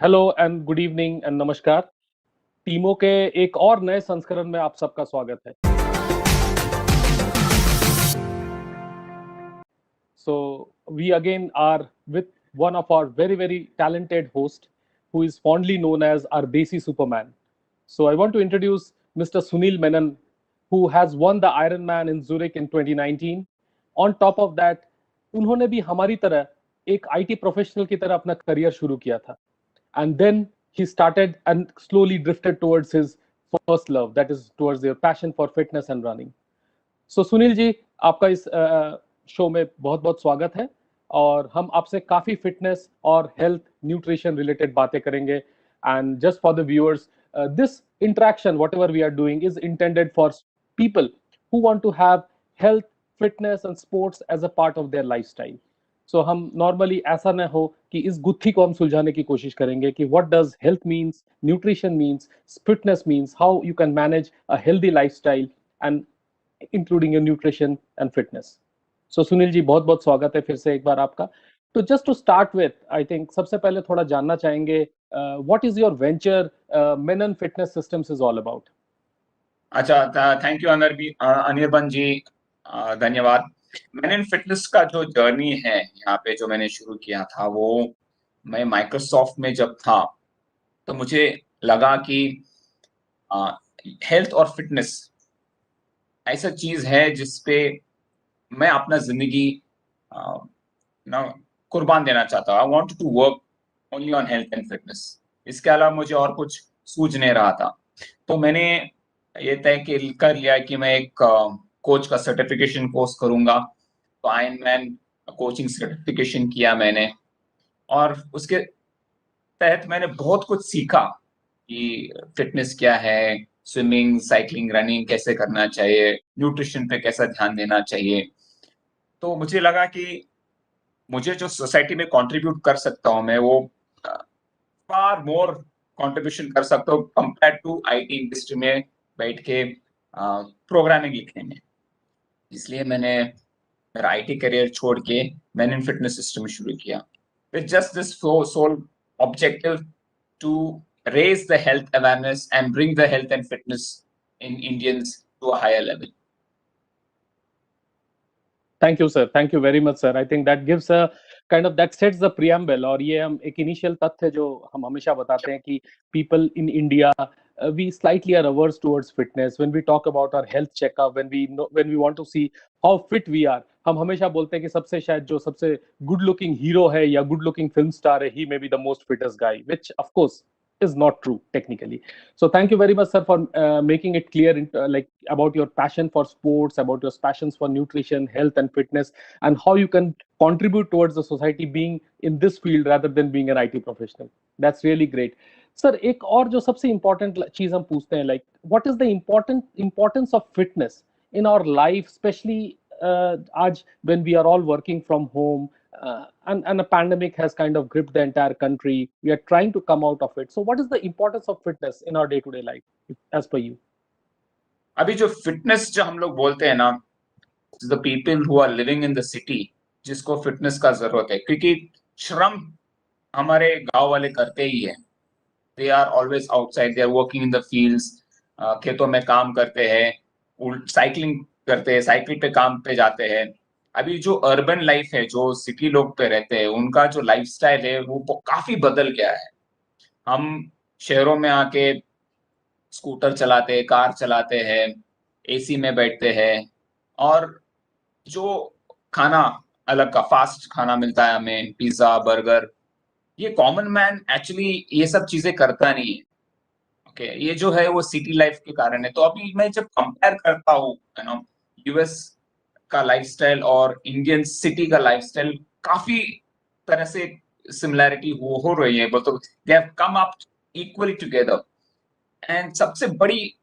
Hello and good evening and नमस्कार। टीमों के एक और नए संस्करण में आप सबका स्वागत है। So we again are with one of our very talented host who is fondly known as our Desi Superman. So I want to introduce Mr. Sunil Menon, who has won the Ironman in Zurich in 2019. On top of that, उन्होंने भी हमारी तरह एक IT professional की तरह अपना career शुरू किया था, and then he started and slowly drifted towards his first love, that is towards their passion for fitness and running. So Sunil ji, आपका इस शो में बहुत बहुत स्वागत है और हम आपसे काफी फिटनेस और हेल्थ न्यूट्रिशन रिलेटेड बातें करेंगे। And just for the viewers, this interaction whatever we are doing is intended for people who want to have health, fitness and sports as a part of their lifestyle. So हम normally ऐसा न हो कि इस गुत्थी को हम सुलझाने की कोशिश करेंगे कि what does health means, nutrition means, fitness means, how you can manage a healthy lifestyle and including your nutrition and fitness. So Sunil ji, बहुत बहुत स्वागत है फिर से एक बार आपका। तो just to start with, I think सबसे पहले थोड़ा जानना चाहेंगे what is your venture Menon fitness systems is all about. अच्छा, थैंक यू अनिर्बन जी, धन्यवाद। मेनन फिटनेस का जो जर्नी है यहाँ पे जो मैंने शुरू किया था, वो मैं माइक्रोसॉफ्ट में जब था तो मुझे लगा कि हेल्थ और फिटनेस ऐसा चीज है जिसपे मैं अपना जिंदगी ना कुर्बान देना चाहता हूँ। I want to work only on health and fitness. इसके अलावा मुझे और कुछ सूझ नहीं रहा था, तो मैंने ये तय कर लिया कि मैं एक कोच का सर्टिफिकेशन कोर्स करूंगा। तो आयरनमैन कोचिंग सर्टिफिकेशन किया मैंने, और उसके तहत मैंने बहुत कुछ सीखा कि फिटनेस क्या है, स्विमिंग, साइकिलिंग, रनिंग कैसे करना चाहिए, न्यूट्रिशन पे कैसा ध्यान देना चाहिए। तो मुझे लगा कि मुझे जो सोसाइटी में कंट्रीब्यूट कर सकता हूँ मैं, वो फार मोर कंट्रीब्यूशन कर सकता हूँ कंपेयर टू आईटी इंडस्ट्री में बैठ के प्रोग्रामिंग लिखने में। इसलिए मैंने मेरा आईटी करियर छोड़ के मैंने फिटनेस सिस्टम शुरू किया with just this sole objective to raise the health awareness and bring the health and fitness in Indians to a higher level. Thank you sir, thank you very much sir. I think that gives a kind of that sets the preamble. और ये हम एक initial तथ्य जो हम हमेशा बताते हैं कि people in India we slightly are averse towards fitness when we talk about our health checkup, when we want to see how fit we are। हम हमेशा बोलते हैं कि सबसे शायद जो सबसे गुड लुकिंग हीरो है या गुड लुकिंग फिल्म स्टार है, he may be the most fittest guy, which of course is not true technically. So thank you very much sir for making it clear like about your passion for sports, about your passions for nutrition, health and fitness, and how you can contribute towards the society being in this field rather than being an IT professional. That's really great. Sir, एक और जो सबसे important चीज हम पूछते हैं, like what is the importance of fitness in our life, specially आज when we are all working from home, and a pandemic has kind of gripped the entire country. We are trying to come out of it. So what is the importance of fitness in our day-to-day life, as per you? अभी जो fitness जो हम लोग बोलते हैं ना, the people who are living in the city, जिसको fitness का जरूरत है, क्योंकि श्रम हमारे गांव वाले करते ही है। They are always outside, they are working in the fields, खेतों में काम करते हैं, साइकिलिंग करते हैं, साइकिल पे काम पे जाते हैं। अभी जो अर्बन लाइफ है, जो सिटी लोग पे रहते हैं, उनका जो लाइफस्टाइल है वो काफी बदल गया है। हम शहरों में आके स्कूटर चलाते हैं, कार चलाते हैं, एसी में बैठते हैं, और जो खाना अलग का फास्ट खाना मिलता है हमें, पिज्जा, बर्गर, ये कॉमन मैन एक्चुअली ये सब चीजें करता नहीं है। ओके, ये जो है वो सिटी लाइफ के कारण है। तो अभी मैं जब कंपेयर करता हूँ, यू नो, यूएस का लाइफस्टाइल और इंडियन सिटी का लाइफस्टाइल, काफी तरह से सिमिलैरिटी हो रही है, तो they have come up equally together. And सबसे बड़ी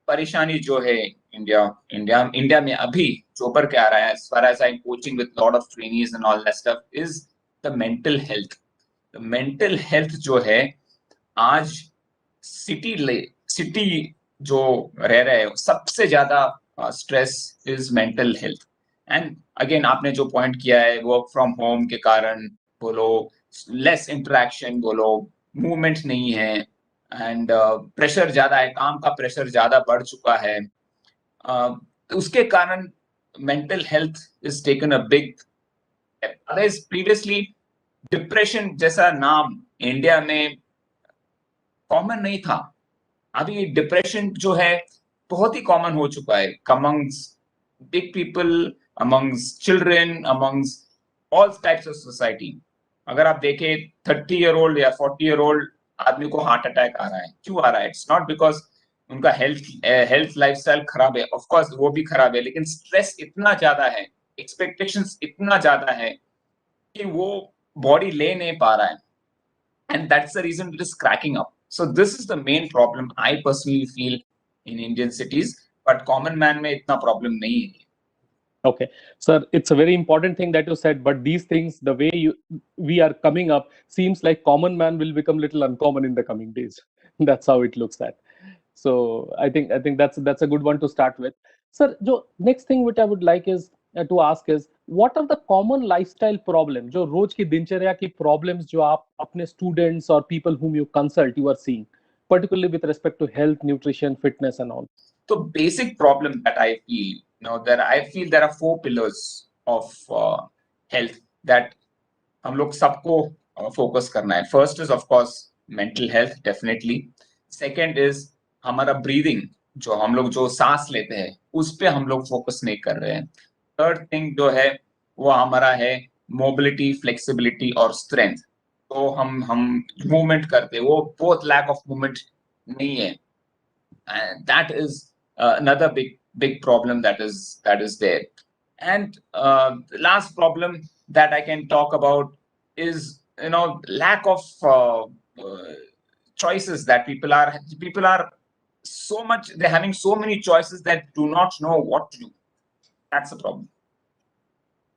परेशानी जो है इंडिया में अभी जो उभर के आ रहा है, as far as I'm coaching with lot of trainees and all that stuff, is the mental health. The mental health जो है आज सिटी जो रह रहे हैं, सबसे ज्यादा stress is mental health. And again आपने जो पॉइंट किया है, वर्क फ्रॉम होम के कारण बोलो, लेस इंटरेक्शन बोलो, मूवमेंट नहीं है, एंड प्रेशर ज्यादा है, काम का प्रेशर ज्यादा बढ़ चुका है। उसके कारण mental health is taken a big, otherwise previously depression जैसा नाम इंडिया में कॉमन नहीं था। अभी डिप्रेशन जो है बहुत ही कॉमन हो चुका है amongst big people, amongst children, amongst all types of society. अगर आप देखें 30 ईयर ओल्ड या 40 ईयर ओल्ड आदमी को हार्ट अटैक आ रहा है, क्यों आ रहा है? इट्स नॉट बिकॉज उनका हेल्थ लाइफस्टाइल खराब है, ऑफ कोर्स वो भी खराब है, लेकिन स्ट्रेस इतना ज्यादा है, एक्सपेक्टेशंस इतना ज्यादा है कि वो बॉडी ले नहीं पा रहा है, and that's the reason it is cracking up. So this is the main problem I personally feel in Indian cities, but common man में इतना problem नहीं है। Okay, sir, it's a very important thing that you said, but these things, the way we are coming up, seems like common man will become little uncommon in the coming days. That's how it looks at. So I think that's a good one to start with. Sir, jo next thing which I would like is to ask is what are the common lifestyle problems, जो रोज की दिनचर्या की problems जो आप अपने students or people whom you consult you are seeing, particularly with respect to health, nutrition, fitness and all. So basic problem that I feel, that I feel there are 4 pillars of health that हम लोग सबको focus करना है। First is of course mental health, definitely. Second is हमारा breathing, जो हम लोग जो सांस लेते हैं उस पे हम लोग फोकस नहीं कर रहे हैं। थर्ड थिंग जो है वो हमारा है मोबिलिटी, फ्लेक्सिबिलिटी और स्ट्रेंथ। तो हम मूवमेंट करते हैं, वो बहुत लैक ऑफ मूवमेंट नहीं है, and that is another big problem that is there. And the last problem that I can talk about is lack of choices that people are so much, they're having so many choices that do not know what to do. That's the problem.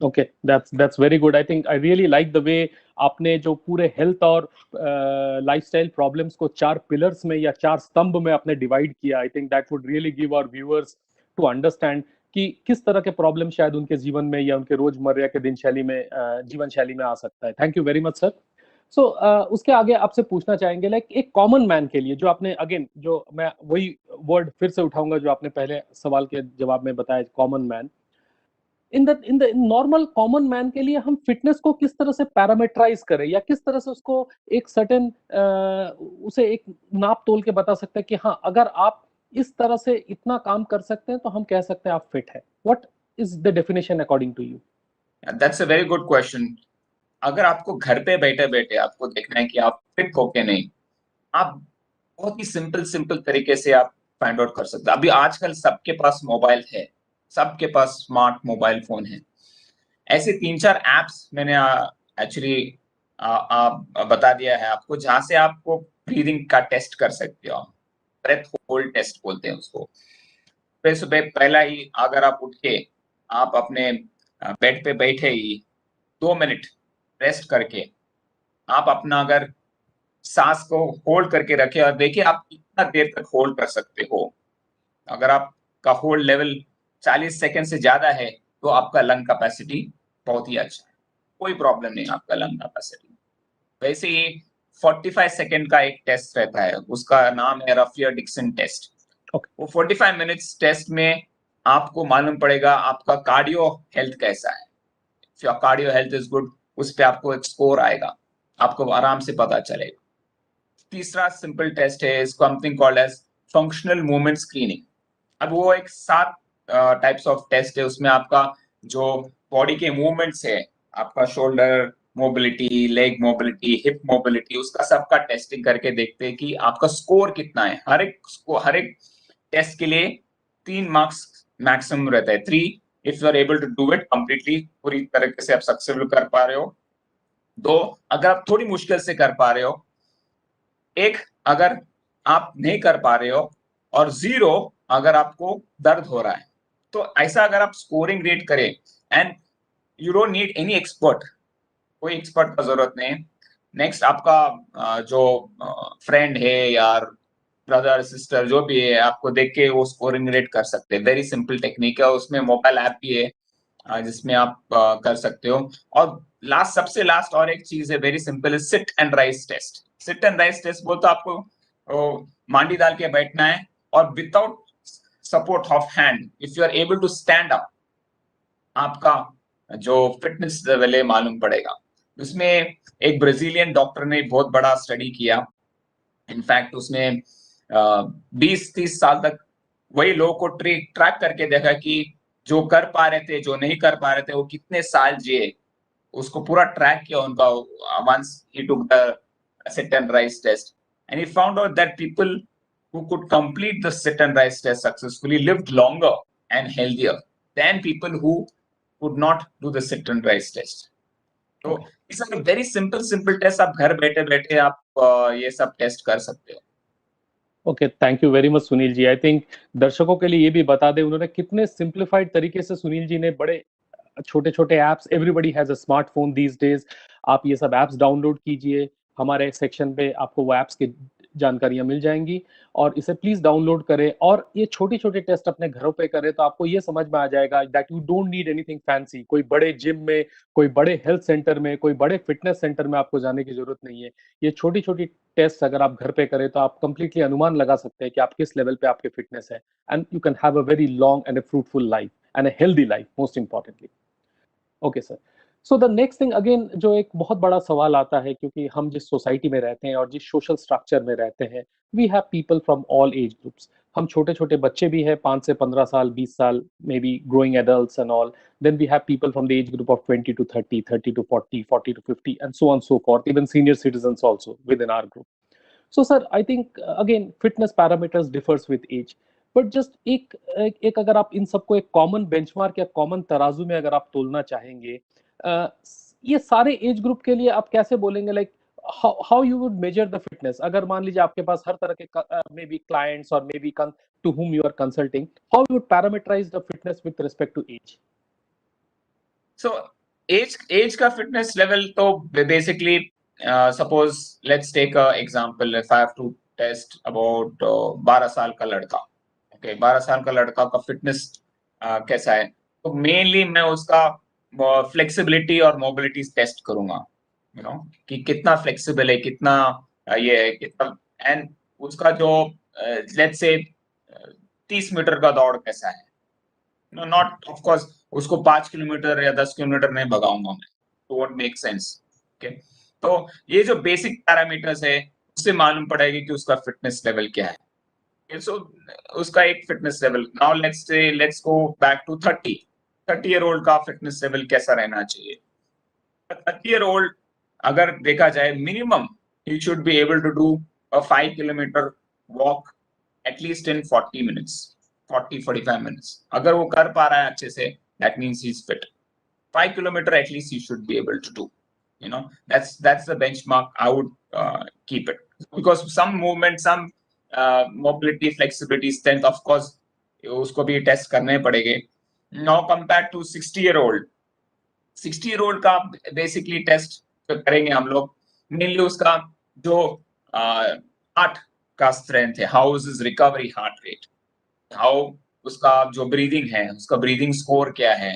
Okay, that's very good. I think I really like the way आपने जो पूरे health और lifestyle problems को 4 pillars में या 4 स्तंभ में आपने डिवाइड किया। I think that would really give our viewers to understand कि किस तरह के प्रॉब्लम शायद उनके जीवन में या उनके रोजमर्रा के दिनशैली में जीवन शैली में आ सकता है। Thank you very much sir. So उसके आगे आपसे पूछना चाहेंगे लाइक एक कॉमन मैन के लिए, जो आपने अगेन जो मैं वही वर्ड फिर से उठाऊंगा जो आपने पहले सवाल के जवाब में बताया, common man. In the normal common man के लिए हम फिटनेस को किस तरह से पैरामीटराइज करें या किस तरह से उसको एक सर्टेन उसे एक नाप तोल के बता सकते हैं कि हाँ अगर आप इस तरह से इतना काम कर सकते हैं तो हम कह सकते हैं आप फिट है। What is the definition according to you? That's a very good question. अगर आपको घर पे बैठे बैठे आपको देखना है कि आप फिट हो के नहीं, आप बहुत ही सिंपल तरीके से आप फाइंड आउट कर सकते हैं। अभी आजकल सबके पास मोबाइल है, सबके पास स्मार्ट मोबाइल फोन है। ऐसे 3-4 एप्स मैंने एक्चुअली बता दिया है आपको, जहां से आपको ब्रीदिंग का टेस्ट कर सकते हो। ब्रेथ होल्ड टेस्ट बोलते हैं उसको। सुबह सुबह पहला ही अगर आप उठ के आप अपने बेड पे बैठे ही 2 मिनट रेस्ट करके आप अपना अगर सांस को होल्ड करके रखे और देखिए आप कितना देर तक होल्ड कर सकते हो। अगर आपका होल्ड लेवल 40 सेकंड से ज्यादा है तो आपका लंग कैपेसिटी बहुत ही अच्छा है, कोई प्रॉब्लम नहीं आपका लंग कैपेसिटी। वैसे ही 45 सेकंड का एक टेस्ट रहता है, उसका नाम है रफियर डिक्सन टेस्ट। वो 45 मिनट्स टेस्ट में आपको मालूम पड़ेगा आपका कार्डियो हेल्थ कैसा है। If your cardio health is good, उस पे आपको एक स्कोर आएगा, आपको आराम से पता चलेगा। तीसरा सिंपल टेस्ट है, something called as functional movement screening. अब वो एक 7 टाइप्स ऑफ टेस्ट है, उसमें आपका जो बॉडी के मूवमेंट्स है, आपका shoulder mobility, leg mobility, hip mobility, उसका सबका टेस्टिंग करके देखते हैं कि आपका स्कोर कितना है। हर एक टेस्ट के लिए 3 मार्क्स मैक्सिमम रहता है। 3 if you are able to do it completely, पूरी तरीके से आप सक्सेसफुल कर पा रहे हो। 2 अगर आप थोड़ी मुश्किल से कर पा रहे हो। 1 अगर आप नहीं कर पा रहे हो, और 0 अगर आपको दर्द हो रहा है। तो ऐसा अगर आप स्कोरिंग रेट करें, and you don't need any expert, कोई एक्सपर्ट का जरूरत नहीं है। नेक्स्ट आपका जो फ्रेंड है यार, ब्रदर सिस्टर जो भी है, आपको देख के वो स्कोरिंग रेट कर सकते हैं। वेरी सिंपल टेक्निक है, उसमें मोबाइल ऐप भी है जिसमें आप कर सकते हो। और सबसे लास्ट और एक चीज है, very simple, sit and rise test. Sit and rise test बोलते आपको मांडी डाल के बैठना है और without support of hand if you are able to stand up, आपका जो फिटनेस लेवल है मालूम पड़ेगा। उसमें एक ब्राजीलियन डॉक्टर ने बहुत बड़ा स्टडी किया। इनफैक्ट उसने 20-30 साल तक वही लोगों को ट्रैक करके देखा कि जो कर पा रहे थे, जो नहीं कर पा रहे थे, वो कितने साल जिए, उसको पूरा ट्रैक किया उनका। once he took the sit and rise test and he found out that people who could complete the sit and rise test successfully lived longer and healthier than people who could not do the sit and rise test. तो इस very simple test, आप घर बैठे बैठे आप ये सब test कर सकते हो। Okay, thank you very much Sunil ji. I think दर्शकों के लिए ये भी बता दें, उन्होंने कितने सिंप्लीफाइड तरीके से सुनील जी ने बड़े छोटे छोटे apps, everybody has a smartphone these days, आप ये सब एप्स डाउनलोड कीजिए, हमारे सेक्शन पे आपको वो एप्स की जानकारियां मिल जाएंगी और इसे प्लीज डाउनलोड करें और ये छोटे छोटे टेस्ट अपने घरों पे करें तो आपको ये समझ में आ जाएगा that you don't need anything fancy. कोई बड़े जिम में, कोई बड़े हेल्थ सेंटर में, कोई बड़े फिटनेस सेंटर में आपको जाने की जरूरत नहीं है। ये छोटी छोटी टेस्ट अगर आप घर पे करें तो आप कंप्लीटली अनुमान लगा सकते हैं कि आप किस लेवल पे आपके फिटनेस है, and you can have a very long and a fruitful life and a healthy life most importantly. Okay sir, so the next thing again जो एक बहुत बड़ा सवाल आता है, क्योंकि हम जिस सोसाइटी में रहते हैं और जिस सोशल स्ट्रक्चर में रहते हैं, we have people from all age groups. हम छोटे छोटे बच्चे भी हैं, 5 से 15 साल, 20 साल, maybe growing adults and all. Then we have people from the age group of 20 to 30, 30 to 40, 40 to 50 and so on so forth, even senior citizens also within our group. So sir, I think again fitness parameters differs with age, but just एक अगर आप इन सबको एक common benchmark या common तराजू में अगर आप तोलना चाहेंगे, ये सारे एज ग्रुप के लिए आप कैसे बोलेंगे, like how you would measure the fitness? अगर मान लीजिए आपके पास हर तरह के मे बी clients और may be to whom you are consulting, how you would parameterize the fitness with respect to age? So age का fitness level तो basically suppose let's take a example. If I have to test about 12 साल का लड़का, okay, 12 साल का लड़का का fitness कैसा है, तो मेनली मैं उसका फ्लेक्सिबिलिटी और मोबिलिटी टेस्ट करूंगा, यू नो, कि कितना फ्लेक्सिबल है, कितना ये है, कितना, एंड उसका जो लेट्स से 30 मीटर का दौड़ कैसा है। नो नॉट ऑफ कोर्स उसको 5 किलोमीटर या 10 किलोमीटर नहीं भगाऊंगा मैं, तो वोंट मेक सेंस। ओके, तो ये जो बेसिक पैरामीटर्स है उससे मालूम पड़ेगा कि उसका फिटनेस लेवल क्या है। सो उसका एक fitness level, now let's go back to 30 year old का फिटनेस लेवल कैसा रहना चाहिए। 30 ईयर ओल्ड अगर देखा जाए, minimum he should be able to do a 5 kilometre walk at least in 40 minutes, 40-45 minutes. अगर वो कर पा रहा है अच्छे से, that means he is fit. 5 kilometre at least he should be able to do, you know, that's the benchmark I would keep it, because some movement, some mobility, flexibility, strength, of course उसको भी test करने पड़ेंगे। now compared to 60 year old, 60 year old का basically test करेंगे हम लोग, mainly उसका जो हार्ट का स्ट्रेंथ है, how is recovery heart rate, how उसका जो ब्रीदिंग है, उसका ब्रीदिंग स्कोर क्या है,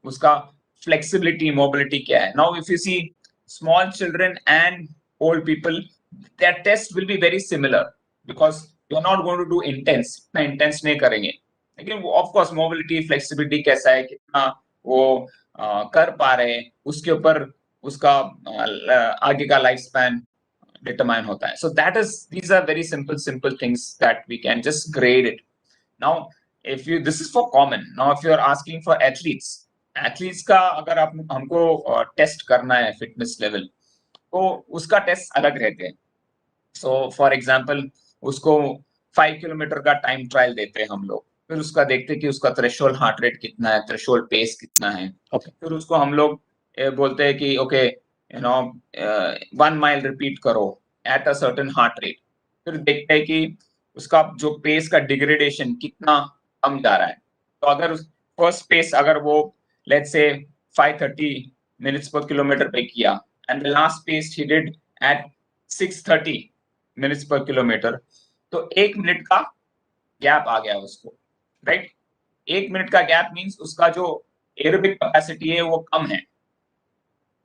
उसका flexibility, mobility क्या है। now if you see small children and old people, their test will be very similar, because you are not going to do intense, इतना intense नहीं करेंगे, लेकिन of course mobility, flexibility कैसा है, कितना वो कर पा रहे हैं, उसके ऊपर उसका आगे का लाइफ स्पैन determine होता है। so these are very simple things that we can just grade it. now if you, this is for common, now if you are asking for athletes का अगर आप हमको टेस्ट करना है फिटनेस लेवल, तो उसका टेस्ट अलग रहते हैं। सो फॉर एग्जांपल उसको 5 किलोमीटर का टाइम ट्रायल देते हैं हम लोग, फिर उसका देखते हैं कि उसका थ्रेशोल्ड हार्ट रेट कितना है, थ्रेशोल्ड पेस कितना है। फिर उसको हम लोग बोलते हैं कि okay, you know, 1 mile repeat करो at a certain heart rate. फिर देखते हैं कि उसका जो पेस का डिग्रेडेशन कितना कम जा रहा है। तो अगर फर्स्ट पेस अगर वो let's say 530 minutes per kilometer पे किया, and the last pace he did at 630 minutes per kilometer, तो 1 मिनट का गैप आ गया उसको, राइट। 1 मिनट का गैप मींस उसका जो एरोबिक कैपेसिटी है वो कम है,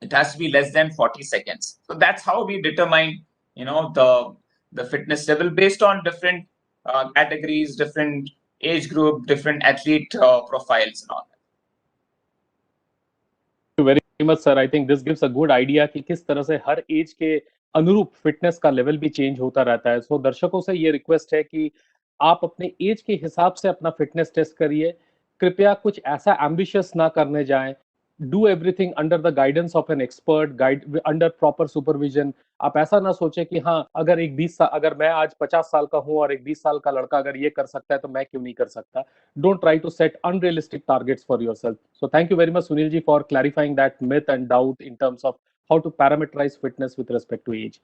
it has to be less than 40 seconds. So that's how we determine, the fitness level based on different categories, different age group, different athlete profiles and all that. Thank you very much, sir. I think this gives a good idea कि किस तरह से हर as के अनुरूप fitness का level भी change होता रहता है. सो दर्शकों से ये रिक्वेस्ट है कि आप अपने एज के हिसाब से अपना फिटनेस टेस्ट करिए. कृपया कुछ ऐसा एम्बिशियस ना करने जाएं. Do everything under the guidance of an expert, guide under proper supervision. आप ऐसा ना सोचें कि हाँ, अगर एक 20 साल, अगर मैं आज 50 साल का हूं और एक 20 साल का लड़का अगर ये कर सकता है तो मैं क्यों नहीं कर सकता. Don't try to set unrealistic targets for yourself. So thank you very much, Sunil ji, for clarifying that myth and doubt in terms of how to parameterize fitness with respect to age.